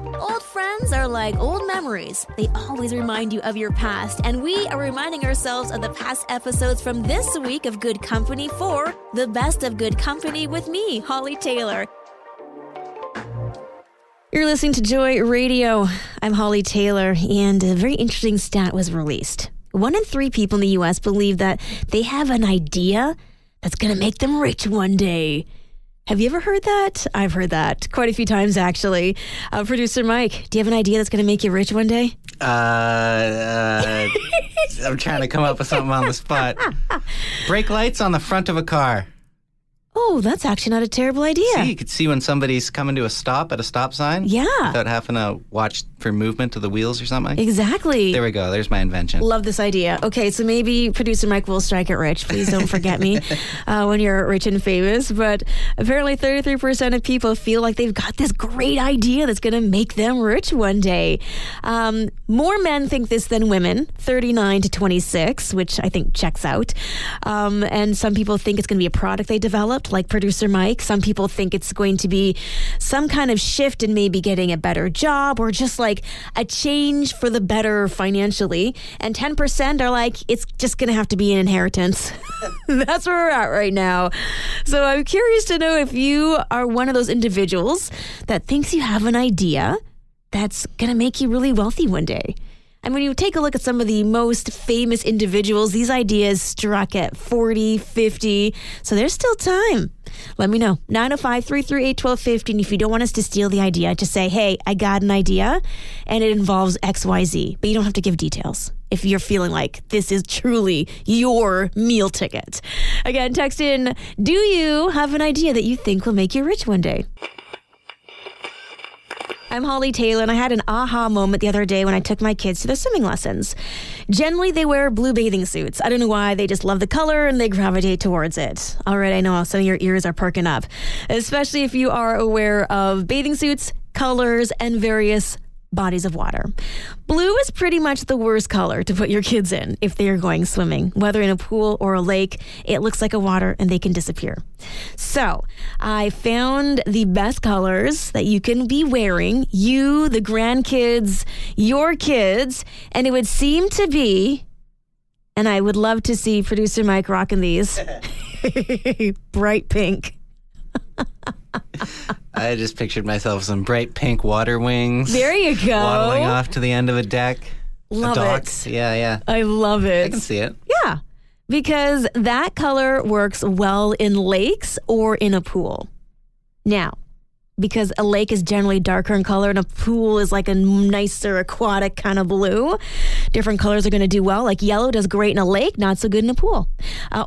Old friends are like old memories. They always remind you of your past, and we are reminding ourselves of the past episodes from this week of Good Company for the best of Good Company with me, Hollie Taylor. You're listening to Joy Radio. I'm Hollie Taylor, and a very interesting stat was released. 1 in 3 people in the U.S. believe that they have an idea that's going to make them rich one day. Have you ever heard that? I've heard that quite a few times, actually. Producer Mike, do you have an idea that's going to make you rich one day? I'm trying to come up with something on the spot. Brake lights on the front of a car. Oh, that's actually not a terrible idea. See, you could see when somebody's coming to a stop at a stop sign. Yeah. Without having to watch for movement of the wheels or something. Exactly. There we go. There's my invention. Love this idea. Okay, so maybe Producer Mike will strike it rich. Please don't forget me when you're rich and famous. But apparently 33% of people feel like they've got this great idea that's going to make them rich one day. More men think this than women, 39 to 26, which I think checks out. And some people think it's going to be a product they developed, like Producer Mike. Some people think it's going to be some kind of shift in maybe getting a better job or just like a change for the better financially. And 10% are like, it's just going to have to be an inheritance. That's where we're at right now. So I'm curious to know if you are one of those individuals that thinks you have an idea that's going to make you really wealthy one day. And when you take a look at some of the most famous individuals, these ideas struck at 40, 50. So there's still time. Let me know. 905-338-1250. And if you don't want us to steal the idea, just say, hey, I got an idea and it involves XYZ. But you don't have to give details if you're feeling like this is truly your meal ticket. Again, text in, do you have an idea that you think will make you rich one day? I'm Hollie Taylor, and I had an aha moment the other day when I took my kids to their swimming lessons. Generally, they wear blue bathing suits. I don't know why. They just love the color, and they gravitate towards it. All right, I know some of your ears are perking up, especially if you are aware of bathing suits, colors, and various bodies of water. Blue is pretty much the worst color to put your kids in if they are going swimming. Whether in a pool or a lake, it looks like a water and they can disappear. So I found the best colors that you can be wearing, you, the grandkids, your kids, and it would seem to be, and I would love to see Producer Mike rocking these, bright pink. I just pictured myself some bright pink water wings. There you go. Waddling off to the end of a deck. Love a dock. it. Yeah. I love it. I can see it. Yeah, because that color works well in lakes or in a pool. Now, because a lake is generally darker in color and a pool is like a nicer aquatic kind of blue, different colors are going to do well. Like yellow does great in a lake, not so good in a pool.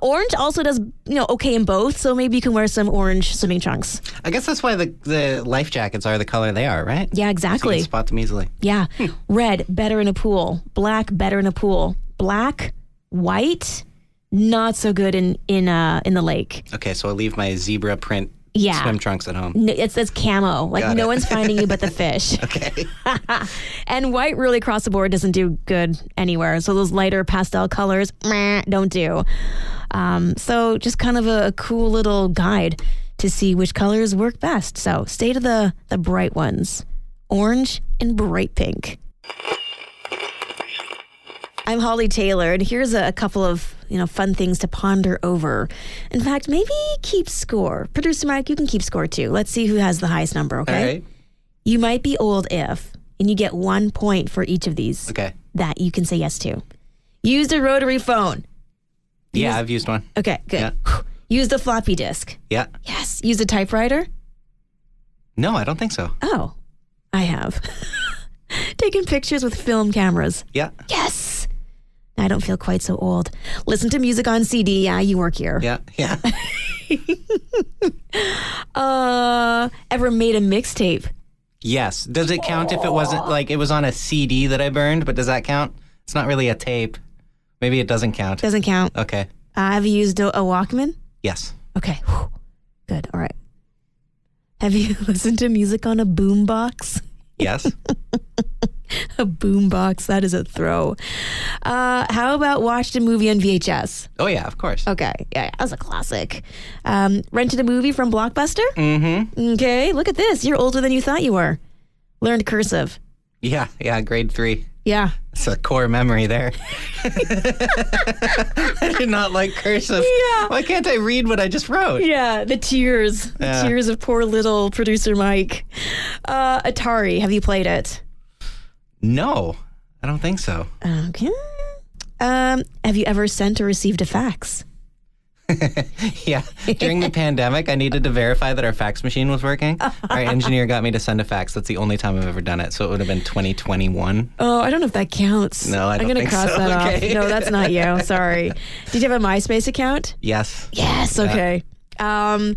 Orange also does, okay in both, so maybe you can wear some orange swimming trunks. I guess that's why the life jackets are the color they are, right? Yeah, exactly. So you can spot them easily. Yeah. Red, better in a pool. Black, better in a pool. Black, white, not so good in the lake. Okay, so I'll leave my zebra print swim trunks at home. It says camo. Like no one's finding you but the fish. Okay. And white really across the board doesn't do good anywhere. So those lighter pastel colors, don't do. So just kind of a cool little guide to see which colors work best. So stay to the bright ones. Orange and bright pink. I'm Hollie Taylor, and here's a couple of fun things to ponder over. In fact, maybe keep score. Producer Mike, you can keep score too. Let's see who has the highest number, okay? All right. You might be old if, and you get 1 point for each of these. Okay. That you can say yes to. Used a rotary phone. Yeah, I've used one. Okay, good. Yeah. Used a floppy disk. Yeah. Yes. Used a typewriter. No, I don't think so. Oh, I have. Taken pictures with film cameras. Yeah. Yes. I don't feel quite so old. Listen to music on CD. Yeah, you work here. Yeah. Ever made a mixtape? Yes. Does it count if it wasn't like it was on a CD that I burned? But does that count? It's not really a tape. Maybe it doesn't count. Doesn't count. Okay. Have you used a Walkman? Yes. Okay. Whew. Good. All right. Have you listened to music on a boombox? Yes. A boombox. That is a throw. How about watched a movie on VHS? Oh, yeah, of course. Okay. Yeah, that was a classic. Rented a movie from Blockbuster? Mm-hmm. Okay. Look at this. You're older than you thought you were. Learned cursive. Yeah, grade 3. Yeah. It's a core memory there. I did not like cursive. Yeah. Why can't I read what I just wrote? Yeah, the tears. The tears of poor little producer Mike. Atari, have you played it? No, I don't think so. Okay. Have you ever sent or received a fax? Yeah. During the pandemic, I needed to verify that our fax machine was working. Our engineer got me to send a fax. That's the only time I've ever done it. So it would have been 2021. Oh, I don't know if that counts. No, I don't think so. I'm going to cross that Okay. off. No, that's not you. Sorry. Did you have a MySpace account? Yes. Yes. Okay. Have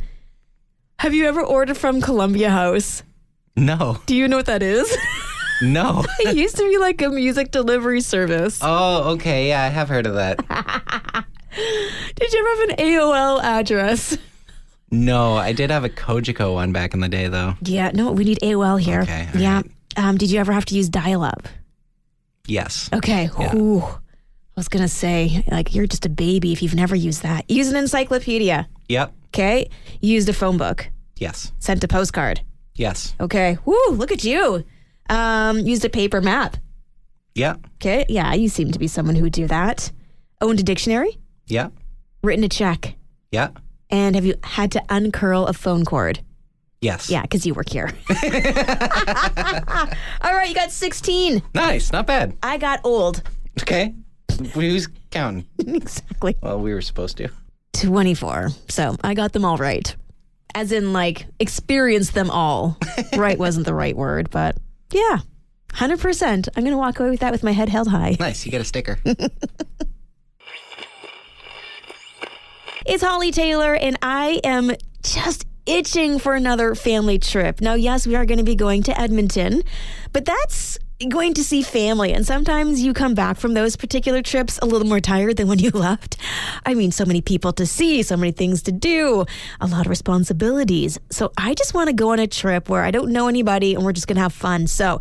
you ever ordered from Columbia House? No. Do you know what that is? No. It used to be like a music delivery service. Oh, okay. Yeah, I have heard of that. Did you ever have an AOL address? No, I did have a Kojiko one back in the day, though. Yeah, no, we need AOL here. Okay, all yeah. right. Did you ever have to use dial-up? Yes. Okay. Yeah. Ooh. I was going to say, like, you're just a baby if you've never used that. Use an encyclopedia. Yep. Okay. Used a phone book. Yes. Sent a postcard. Yes. Okay. Woo, look at you. Used a paper map. Yep. Okay. Yeah, you seem to be someone who would do that. Owned a dictionary. Yep. Written a check. Yep. And have you had to uncurl a phone cord? Yes. Yeah, because you work here. All right, you got 16. Nice. Not bad. I got old. Okay. Who's counting? Exactly. Well, we were supposed to. 24. So I got them all right. As in, like, experienced them all. Right wasn't the right word, but yeah, 100%. I'm going to walk away with that with my head held high. Nice. You get a sticker. It's Hollie Taylor, and I am just itching for another family trip. Now, yes, we are going to be going to Edmonton, but that's going to see family. And sometimes you come back from those particular trips a little more tired than when you left. I mean, so many people to see, so many things to do, a lot of responsibilities. So I just want to go on a trip where I don't know anybody and we're just going to have fun. So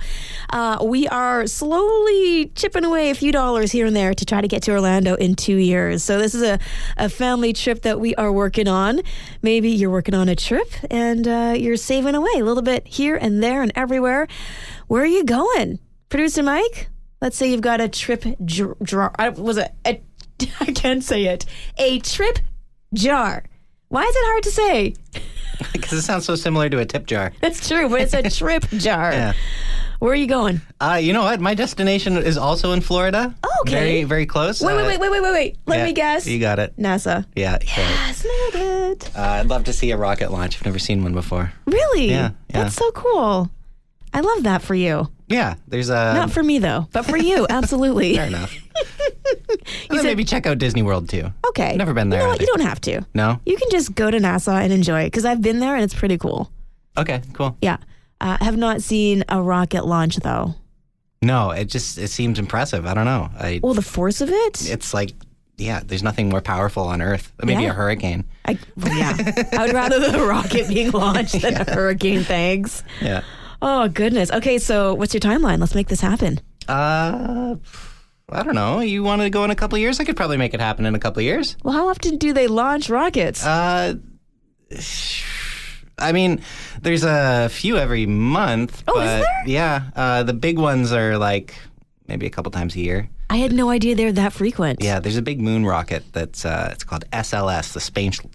we are slowly chipping away a few dollars here and there to try to get to Orlando in 2 years. So this is a family trip that we are working on. Maybe you're working on a trip and you're saving away a little bit here and there and everywhere. Where are you going? Producer Mike, let's say you've got a trip I can't say it. A trip jar. Why is it hard to say? Because it sounds so similar to a tip jar. That's true, but it's a trip jar. Yeah. Where are you going? You know what? My destination is also in Florida. Oh, okay. Very, very close. Wait. Let yeah, me guess. You got it. NASA. Yeah. Yes, nailed it. I'd love to see a rocket launch. I've never seen one before. Really? Yeah. That's so cool. I love that for you. Yeah, there's a... Not for me, though, but for you, absolutely. Fair enough. And then maybe check out Disney World, too. Okay. Never been there. You know what? You don't have to. No? You can just go to NASA and enjoy it, because I've been there and it's pretty cool. Okay, cool. Yeah. Have not seen a rocket launch, though. No, it seems impressive. I don't know. Well, the force of it? It's like, yeah, there's nothing more powerful on Earth. Maybe a hurricane. I would rather the rocket being launched than a hurricane, thanks. Yeah. Oh, goodness. Okay, so what's your timeline? Let's make this happen. I don't know. You want to go in a couple of years? I could probably make it happen in a couple of years. Well, how often do they launch rockets? I mean, there's a few every month. Oh, but is there? Yeah. The big ones are like maybe a couple times a year. I had no idea they were that frequent. Yeah, there's a big moon rocket that's it's called SLS, the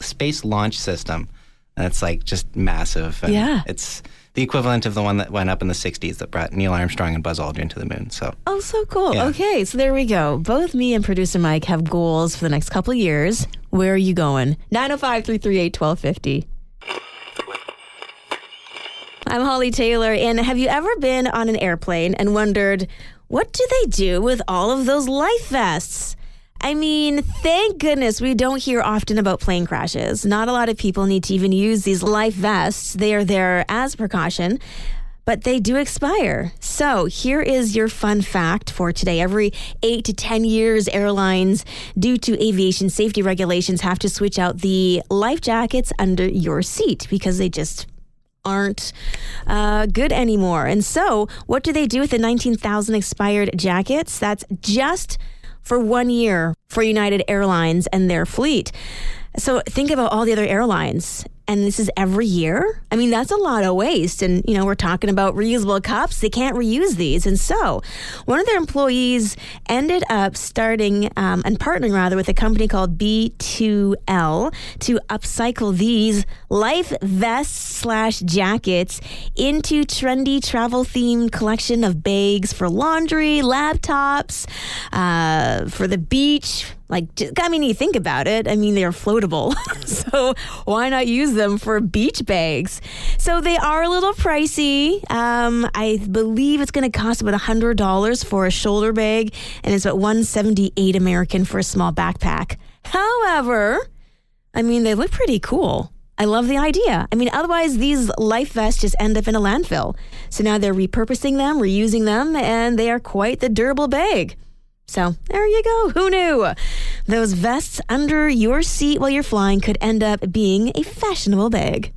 Space Launch System. And it's like just massive. And yeah. It's the equivalent of the one that went up in the 60s that brought Neil Armstrong and Buzz Aldrin to the moon. So. Oh, so cool. Yeah. Okay, so there we go. Both me and producer Mike have goals for the next couple of years. Where are you going? 905-338-1250. I'm Hollie Taylor, and have you ever been on an airplane and wondered, what do they do with all of those life vests? I mean, thank goodness we don't hear often about plane crashes. Not a lot of people need to even use these life vests. They are there as precaution, but they do expire. So here is your fun fact for today. Every 8 to 10 years, airlines, due to aviation safety regulations, have to switch out the life jackets under your seat because they just aren't good anymore. And so what do they do with the 19,000 expired jackets? That's just for 1 year for United Airlines and their fleet. So think about all the other airlines. and this is every year. I mean, that's a lot of waste. And, we're talking about reusable cups. They can't reuse these. And so one of their employees ended up starting and partnering rather with a company called B2L to upcycle these life vests / jackets into trendy travel themed collection of bags for laundry, laptops, for the beach. You think about it. I mean, they're floatable. So why not use them for beach bags? So they are a little pricey. I believe it's going to cost about $100 for a shoulder bag, and it's about $178 American for a small backpack. However, I mean, they look pretty cool. I love the idea. I mean, otherwise these life vests just end up in a landfill. So now they're repurposing them, reusing them, and they are quite the durable bag. So there you go. Who knew? Those vests under your seat while you're flying could end up being a fashionable bag.